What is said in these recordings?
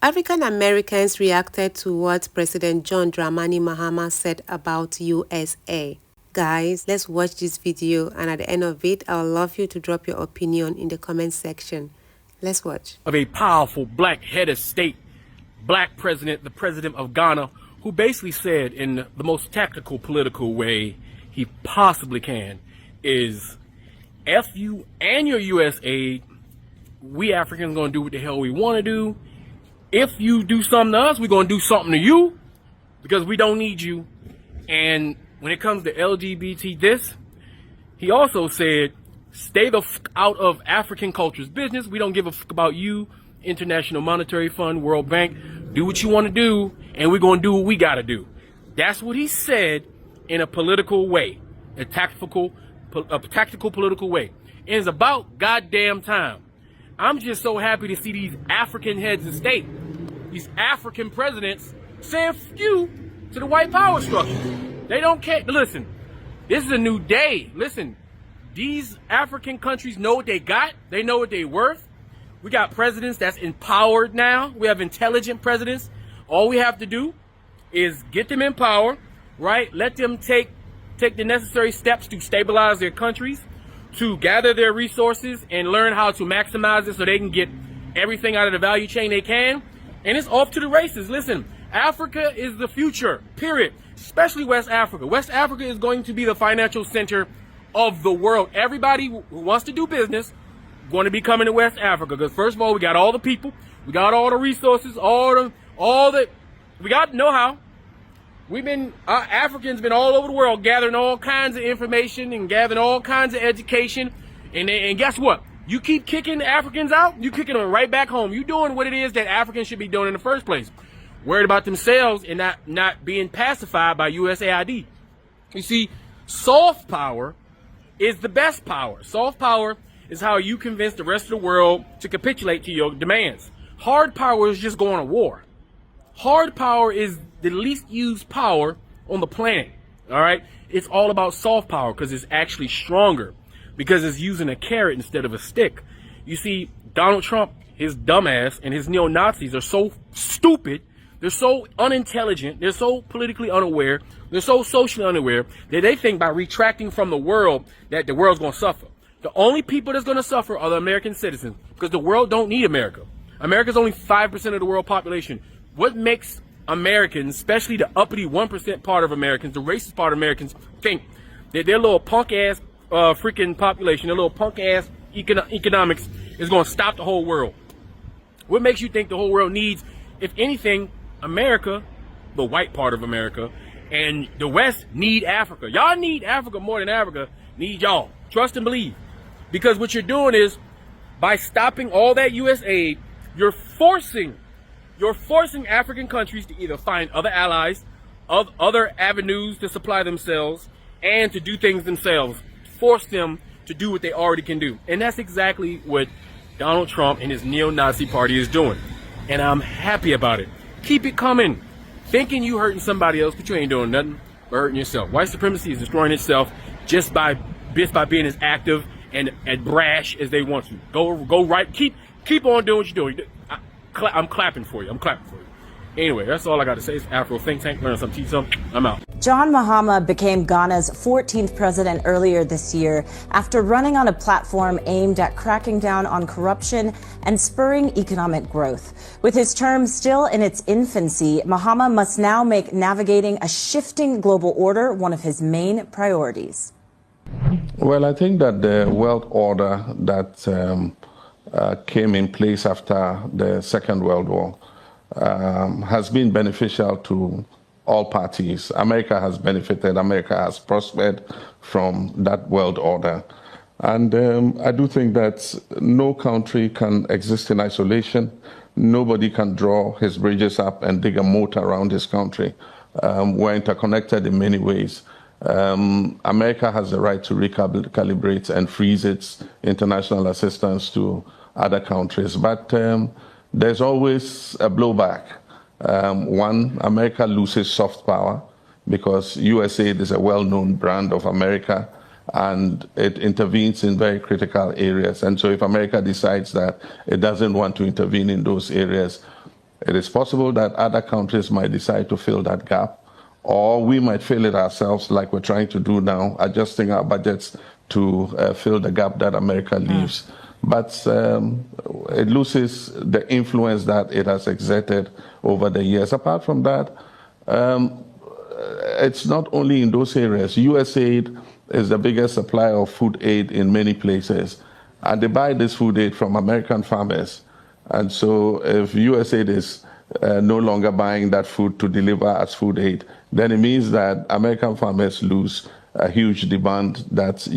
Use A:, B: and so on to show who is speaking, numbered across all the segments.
A: African Americans reacted to what President John Dramani Mahama said about USA. Guys, let's watch this video, and at the end of it, I would love you to drop your opinion in the comment section. Let's watch.
B: Of a powerful black head of state, black president, the president of Ghana, who basically said in the most tactical political way he possibly can is, F you and your US aid, we Africans gonna do what the hell we wanna do. If you do something to us, we're gonna do something to you because we don't need you. And when it comes to LGBT this, he also said, stay the f out of African culture's business. We don't give a fuck about you, International Monetary Fund, World Bank. Do what you want to do, and we're going to do what we got to do. That's what he said in a political way, a tactical political way. And it's about goddamn time. I'm just so happy to see these African heads of state, these African presidents, saying f you to the white power structure. They don't care. Listen, this is a new day. Listen, these African countries know what they got. They know what they're worth. We got presidents that's empowered now. We have intelligent presidents. All we have to do is get them in power, right? Let them take the necessary steps to stabilize their countries, to gather their resources and learn how to maximize it so they can get everything out of the value chain they can. And it's off to the races. Listen, Africa is the future, period. Especially West Africa. West Africa is going to be the financial center of the world. Everybody who wants to do business going to be coming to West Africa, because first of all, we got all the people, we got all the resources, we got know-how. Africans been all over the world gathering all kinds of information and gathering all kinds of education. And guess what? You keep kicking the Africans out, you kicking them right back home. You doing what it is that Africans should be doing in the first place. Worried about themselves and not being pacified by USAID. You see, soft power is the best power. Soft power is how you convince the rest of the world to capitulate to your demands. Hard power is just going to war. Hard power is the least used power on the planet. All right? It's all about soft power because it's actually stronger, because it's using a carrot instead of a stick. You see, Donald Trump, his dumbass, and his neo-Nazis are so stupid, they're so unintelligent, they're so politically unaware, they're so socially unaware that they think by retracting from the world that the world's going to suffer. The only people that's going to suffer are the American citizens, because the world don't need America. America's only 5% of the world population. What makes Americans, especially the uppity 1% part of Americans, the racist part of Americans, think that their little punk-ass freaking population, their little punk-ass economics is going to stop the whole world? What makes you think the whole world needs, if anything, America, the white part of America, and the West need Africa? Y'all need Africa more than Africa need y'all. Trust and believe. Because what you're doing is, by stopping all that U.S. aid, you're forcing African countries to either find other allies, other avenues to supply themselves, and to do things themselves. Force them to do what they already can do. And that's exactly what Donald Trump and his neo-Nazi party is doing. And I'm happy about it. Keep it coming. Thinking you hurting somebody else, but you ain't doing nothing but hurting yourself. White supremacy is destroying itself just by being as active and brash as they want to. Go right. Keep on doing what you're doing. I'm clapping for you. Anyway, that's all I got to say. It's Afro Think Tank. Learn something, teach something. I'm out.
C: John Mahama became Ghana's 14th president earlier this year after running on a platform aimed at cracking down on corruption and spurring economic growth. With his term still in its infancy, Mahama must now make navigating a shifting global order one of his main priorities.
D: Well, I think that the world order that came in place after the Second World War has been beneficial to all parties. America has benefited. America has prospered from that world order. And I do think that no country can exist in isolation. Nobody can draw his bridges up and dig a moat around his country. We're interconnected in many ways. America has the right to recalibrate and freeze its international assistance to other countries, but there's always a blowback. One, America loses soft power because USAID is a well-known brand of America and it intervenes in very critical areas. And so if America decides that it doesn't want to intervene in those areas, It is possible that other countries might decide to fill that gap, or we might fill it ourselves like we're trying to do now, adjusting our budgets to fill the gap that America leaves. But it loses the influence that it has exerted over the years. Apart from that, it's not only in those areas. USAID is the biggest supplier of food aid in many places, and they buy this food aid from American farmers. And so if USAID is no longer buying that food to deliver as food aid, then it means that American farmers lose a huge demand that,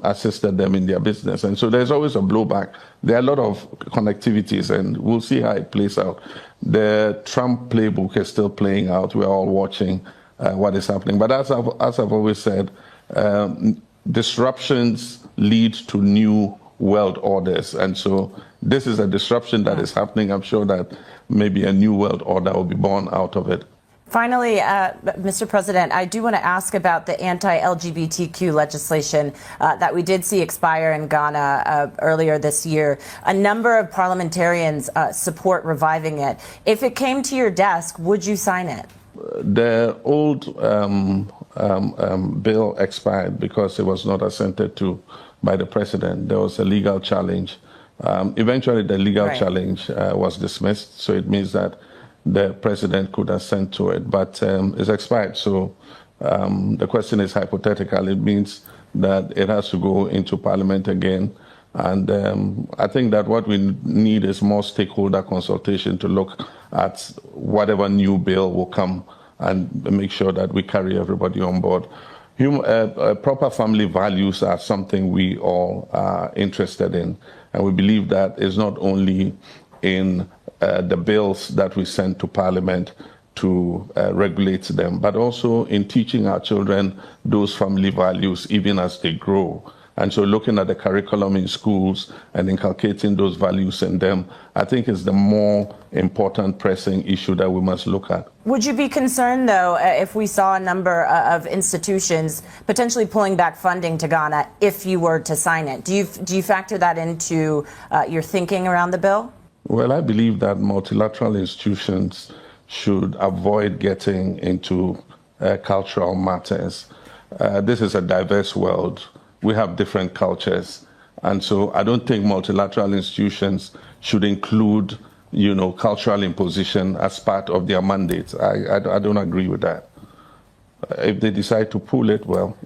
D: assisted them in their business. And so there's always a blowback. There are a lot of connectivities, and we'll see how it plays out. The Trump playbook is still playing out. We're all watching what is happening. But as I've always said, disruptions lead to new world orders. And so this is a disruption that is happening. I'm sure that maybe a new world order will be born out of it.
C: Finally, Mr. President, I do want to ask about the anti-LGBTQ legislation that we did see expire in Ghana earlier this year. A number of parliamentarians support reviving it. If it came to your desk, would you sign it?
D: The old bill expired because it was not assented to by the president. There was a legal challenge. Eventually, the legal challenge was dismissed, so it means that the president could assent to it, but it's expired. So the question is hypothetical. It means that it has to go into parliament again. And I think that what we need is more stakeholder consultation to look at whatever new bill will come and make sure that we carry everybody on board. Proper family values are something we all are interested in. And we believe that is not only in the bills that we send to Parliament to regulate them, but also in teaching our children those family values even as they grow. And so looking at the curriculum in schools and inculcating those values in them, I think is the more important pressing issue that we must look at.
C: Would you be concerned, though, if we saw a number of institutions potentially pulling back funding to Ghana if you were to sign it? Do you factor that into your thinking around the bill?
D: Well, I believe that multilateral institutions should avoid getting into cultural matters. This is a diverse world. We have different cultures. And so I don't think multilateral institutions should include, cultural imposition as part of their mandate. I don't agree with that. If they decide to pull it, well,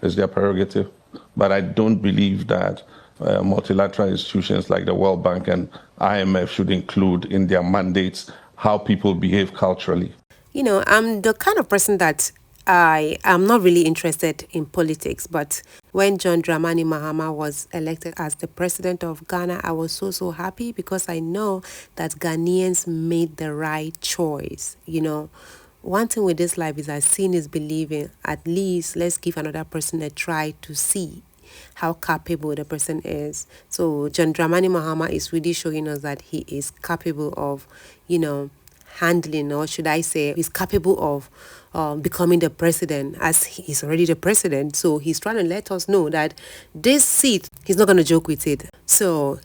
D: it's their prerogative. But I don't believe that multilateral institutions like the World Bank and IMF should include in their mandates how people behave culturally.
A: I'm the kind of person that I am not really interested in politics, but when John Dramani Mahama was elected as the president of Ghana, I was so happy because I know that Ghanaians made the right choice. One thing with this life is that seeing is believing. At least let's give another person a try to see how capable the person is. So John Dramani Mahama is really showing us that he is capable of, handling, or should I say, he's capable of becoming the president, as he's already the president. So he's trying to let us know that this seat, he's not going to joke with it. So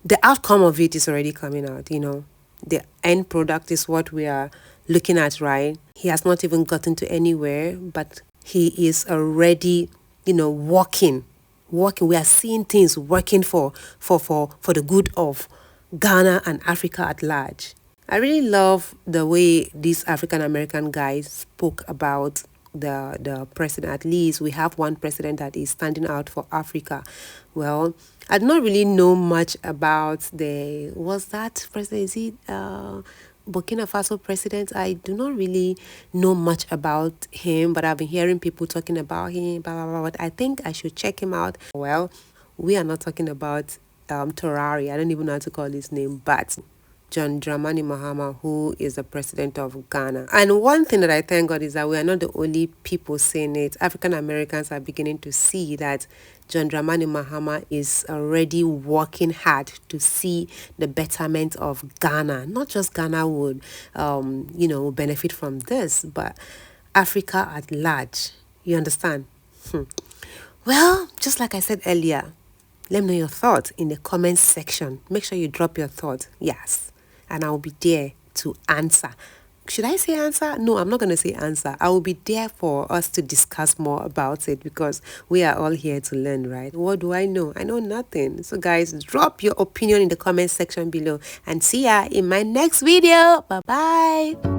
A: the outcome of it is already coming out, The end product is what we are looking at, right? He has not even gotten to anywhere, but he is already, working. We are seeing things working for the good of Ghana and Africa at large. I really love the way these African American guys spoke about the president. At least we have one president that is standing out for Africa. Well, I do not really know much about was that president? Is he Burkina Faso president? I do not really know much about him, but I've been hearing people talking about him, blah, blah, blah. But I think I should check him out. Well, we are not talking about Torari. I don't even know how to call his name, but John Dramani Mahama, who is the president of Ghana. And one thing that I thank God is that we are not the only people saying it. African Americans are beginning to see that John Dramani Mahama is already working hard to see the betterment of Ghana. Not just Ghana would, benefit from this, but Africa at large. You understand? Well, just like I said earlier, let me know your thoughts in the comments section. Make sure you drop your thoughts. Yes. and I'll be there to answer. Should I say answer? No, I'm not going to say answer. I will be there for us to discuss more about it because we are all here to learn, right? What do I know? I know nothing. So guys, drop your opinion in the comment section below and see ya in my next video. Bye-bye.